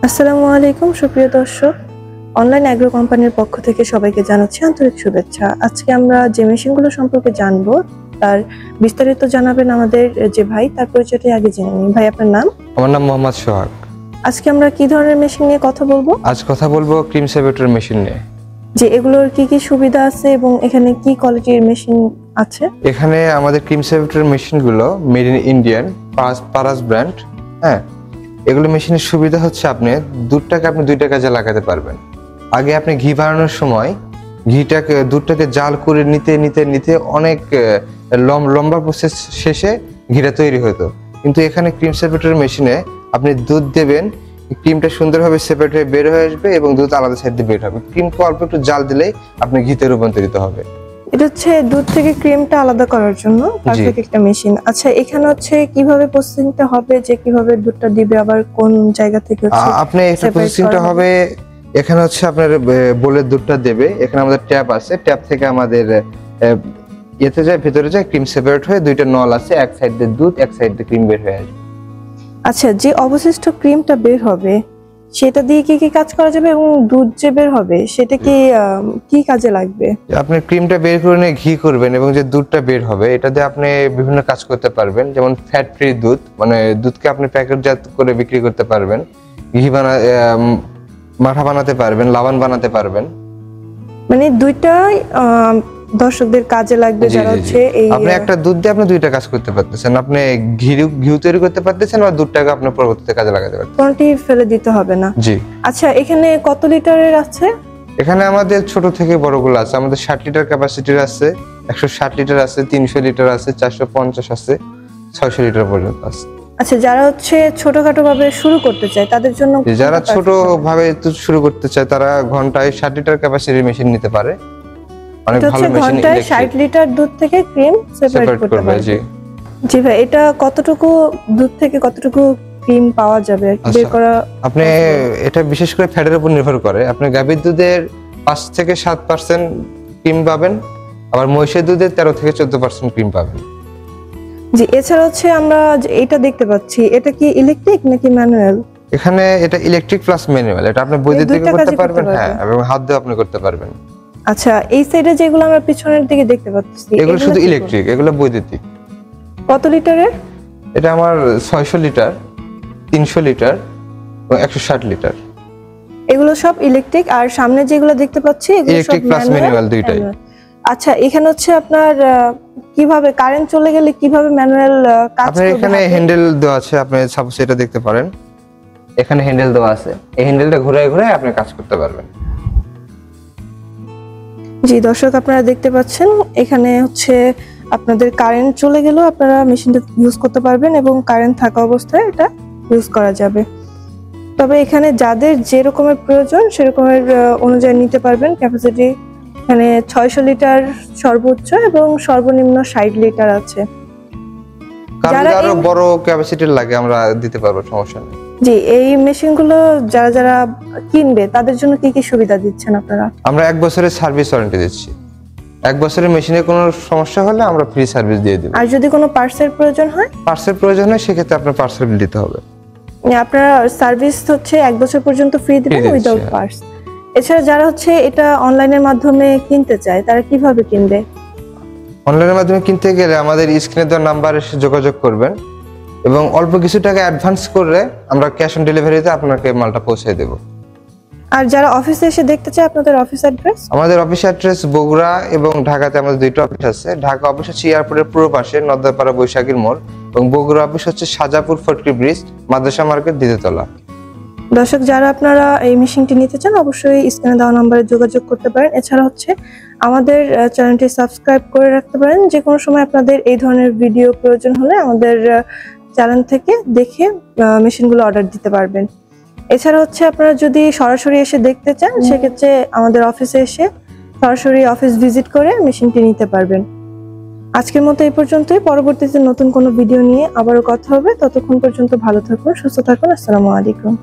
আসসালামু আলাইকুম সুপ্রিয় দর্শক, অনলাইন অ্যাগ্রো কোম্পানির পক্ষ থেকে সবাইকে জানাচ্ছি আন্তরিক শুভেচ্ছা। আজকে আমরা যে মেশিনগুলো সম্পর্কে জানবো তার বিস্তারিত জানাবেন আমাদের যে ভাই, তার পরিচয়টা আগে জেনে নিই। ভাই, আপনার নাম? আমার নাম মোহাম্মদ সোহাগ। আজকে আমরা কি ধরনের মেশিন নিয়ে কথা বলবো? আজ কথা বলবো ক্রিম সেপারেটর মেশিন নিয়ে। যে এগুলোর কি কি সুবিধা আছে এবং এখানে কি কোয়ালিটির মেশিন আছে? এখানে আমাদের ক্রিম সেপারেটর মেশিনগুলো made in Indian Paras brand. হ্যাঁ, এগুলো মেশিনের সুবিধা হচ্ছে আপনি দুধটাকে দুইটা কাজে লাগাতে পারবেন। আগে আপনি ঘি বানানোর সময় দুধটাকে জাল করে নিতে নিতে নিতে অনেক লম্বা প্রসেস শেষে ঘিটা তৈরি হতো, কিন্তু এখানে ক্রিম সেপারেটর মেশিনে আপনি দুধ দেবেন, ক্রিমটা সুন্দরভাবে সেপারেট হয়ে বের হয়ে আসবে এবং দুধ আলাদা সাইড দিয়ে বের হবে। ক্রিমকে অল্প একটু জাল দিলেই আপনি ঘিতে রূপান্তরিত হবে। এটা হচ্ছে দুধ থেকে ক্রিমটা আলাদা করার জন্য পারফেক্ট একটা মেশিন। আচ্ছা, এখানে হচ্ছে কিভাবে প্রসেসিংটা হবে, যে কিভাবে দুধটা দিবে, আবার কোন জায়গা থেকে আপনি এটা প্রসেসিংটা হবে, এখানে হচ্ছে আপনার বোলের দুধটা দেবে, এখানে আমাদের ট্যাপ আছে, ট্যাপ থেকে আমাদের এতে যায়, ভিতরে যায়, ক্রিম সেপারেট হয়ে দুইটা নল আছে, এক সাইড দিয়ে দুধ, এক সাইড দিয়ে ক্রিম বের হয়ে আসবে। আচ্ছা, যে অবশিষ্ট ক্রিমটা বের হবে সেটা দিয়ে কি কি কাজ করা যাবে এবং দুধ যে বের হবে সেটা কি কাজে লাগবে? আপনি ক্রিমটা বের করে নিয়ে ঘি করবেন এবং যে দুধটা বের হবে এটা দিয়ে আপনি বিভিন্ন কাজ করতে পারবেন, যেমন ফ্যাট ফ্রি দুধ, মানে দুধকে আপনি প্যাকেটজাত করে বিক্রি করতে পারবেন, ঘি মাঠা বানাতে পারবেন, লাবান বানাতে পারবেন। মানে দুইটাই দর্শকদের কাজে লাগবে। যারা হচ্ছে এই আপনি একটা দুধ দিয়ে আপনি দুইটা কাজ করতে পারতেছেন, আপনি ঘি তৈরি করতে পারতেছেন আর দুধটাকে আপনি পরবর্তীতে কাজে লাগাতে পারতেছেন, কোনটি ফেলে দিতে হবে না। জি। আচ্ছা, এখানে কত লিটারের আছে? এখানে আমাদের ছোট থেকে বড়গুলো আছে, আমাদের 60 লিটার ক্যাপাসিটির আছে, 160 লিটার আছে, 300 লিটার আছে, 450 আছে, 600 লিটার পর্যন্ত আছে। আচ্ছা, যারা হচ্ছে ছোটখাটো ভাবে শুরু করতে চায় তাদের জন্য, যারা ছোট ভাবে শুরু করতে চায় তারা ঘন্টায় 60 লিটার ক্যাপাসিটির মেশিন নিতে পারে। অনেক ভালো মেশিন, ঘন্টায় 60 লিটার দুধ থেকে ক্রিম সেপারেট করতে পারবে। জি জি ভাই, এটা কতটুকু দুধ থেকে কতটুকু ক্রিম পাওয়া যাবে বের করা? আপনি এটা বিশেষ করে ফ্যাটের উপর নির্ভর করে। আপনি গাভীর দুধের 5 থেকে 7% ক্রিম পাবেন, আবার মহিষের দুধের 13 থেকে 14% ক্রিম পাবেন। জি, এছাড়া হচ্ছে আমরা এটা দেখতে পাচ্ছি, এটা কি ইলেকট্রিক নাকি ম্যানুয়াল? এখানে এটা ইলেকট্রিক প্লাস ম্যানুয়াল, এটা আপনি বৈদ্যুতিক করতে পারবেন, হ্যাঁ, এবং হাত দিয়ে আপনি করতে পারবেন। আচ্ছা, এই সাইডে যেগুলো আমরা পিছনের দিকে দেখতে পাচ্ছি এগুলো শুধু ইলেকট্রিক, এগুলো বৈদ্যুতিক। কত লিটারের? এটা আমার 600 লিটার, 300 লিটার ও 160 লিটার। এগুলো সব ইলেকট্রিক, আর সামনে যেগুলো দেখতে পাচ্ছি এগুলো সব ইলেকট্রিক প্লাস ম্যানুয়াল দুইটাই। আচ্ছা, এখানে হচ্ছে আপনার কিভাবে কারেন্ট চলে গেলে কিভাবে ম্যানুয়াল কাজ করবে? আপনার এখানে হ্যান্ডেল দেওয়া আছে, আপনি সাপোজ এটা দেখতে পারেন, এখানে হ্যান্ডেল দেওয়া আছে, এই হ্যান্ডেলটা ঘুরে ঘুরে আপনি কাজ করতে পারবেন। জি দর্শক, আপনারা দেখতে পাচ্ছেন এখানে হচ্ছে আপনাদের কারেন্ট চলে গেলেও আপনারা মেশিনটা ইউজ করতে পারবেন এবং কারেন্ট থাকা অবস্থায় এটা ইউজ করা যাবে। তবে এখানে যাদের যে রকমের প্রয়োজন সেরকমের অনুযায়ী নিতে পারবেন। ক্যাপাসিটি এখানে 600 লিটার সর্বোচ্চ এবং সর্বনিম্ন 60 লিটার আছে। যারা আরো বড় ক্যাপাসিটির লাগে আমরা দিতে পারবো, সমস্যা নেই। জি, এই মেশিনগুলো যারা কিনবে তাদের জন্য কি কি সুবিধা দিচ্ছেন আপনারা? আমরা 1 বছরের সার্ভিস ওয়ারেন্টি দিচ্ছি। 1 বছরের মেশিনে কোনো সমস্যা হলে আমরা ফ্রি সার্ভিস দিয়ে দেব। আর যদি কোনো পার্টসের প্রয়োজন হয়? পার্টসের প্রয়োজন হয় সেক্ষেত্রে আপনার পার্টসের বিল দিতে হবে। আপনারা সার্ভিস হচ্ছে 1 বছর পর্যন্ত ফ্রি দিবেন উইদাউট পার্টস। এছাড়া যারা হচ্ছে এটা অনলাইনের মাধ্যমে কিনতে চায় তারা কিভাবে কিনবে? অনলাইনের মাধ্যমে কিনতে গেলে আমাদের স্ক্রিনে দেওয়া নাম্বারে এসে যোগাযোগ করবেন এবং অল্প কিছু টাকা অ্যাডভান্স করলে আমরা ক্যাশ অন ডেলিভারিতে আপনাকে মালটা পৌঁছে দেব। আর যারা অফিসে এসে দেখতে চায় আপনাদের অফিস অ্যাড্রেস? আমাদের অফিস অ্যাড্রেস বগুড়া এবং ঢাকাতে আমাদের দুইটা অফিস আছে। ঢাকা অফিস হচ্ছে এয়ারপোর্টের পূর্ব পাশে নদ্দাপাড়া বৈশাখীর মোড়, এবং বগুড়া অফিস হচ্ছে সাজাপুর ফটকি ব্রিজ, মাদ্রাসা মার্কেট, দ্বিতীয়তলা। দর্শক, যারা আপনারা এই মেশিনটি নিতে চান অবশ্যই স্ক্রিনে দেওয়া নম্বরে যোগাযোগ করতে পারেন। এছাড়া হচ্ছে আমাদের চ্যানেলটি সাবস্ক্রাইব করে রাখতে পারেন। যে কোনো সময় আপনাদের এই ধরনের ভিডিও প্রয়োজন হলে আমাদের চ্যানেল থেকে দেখে মেশিনগুলো অর্ডার দিতে পারবেন। এছাড়া হচ্ছে আপনারা যদি সরাসরি এসে দেখতে চান সেক্ষেত্রে আমাদের অফিসে এসে সরাসরি অফিস ভিজিট করে মেশিনটি নিতে পারবেন। আজকের মতো এই পর্যন্তই। পরবর্তীতে নতুন কোনো ভিডিও নিয়ে আবারও কথা হবে। ততক্ষণ পর্যন্ত ভালো থাকুন, সুস্থ থাকুন। আসসালামু আলাইকুম।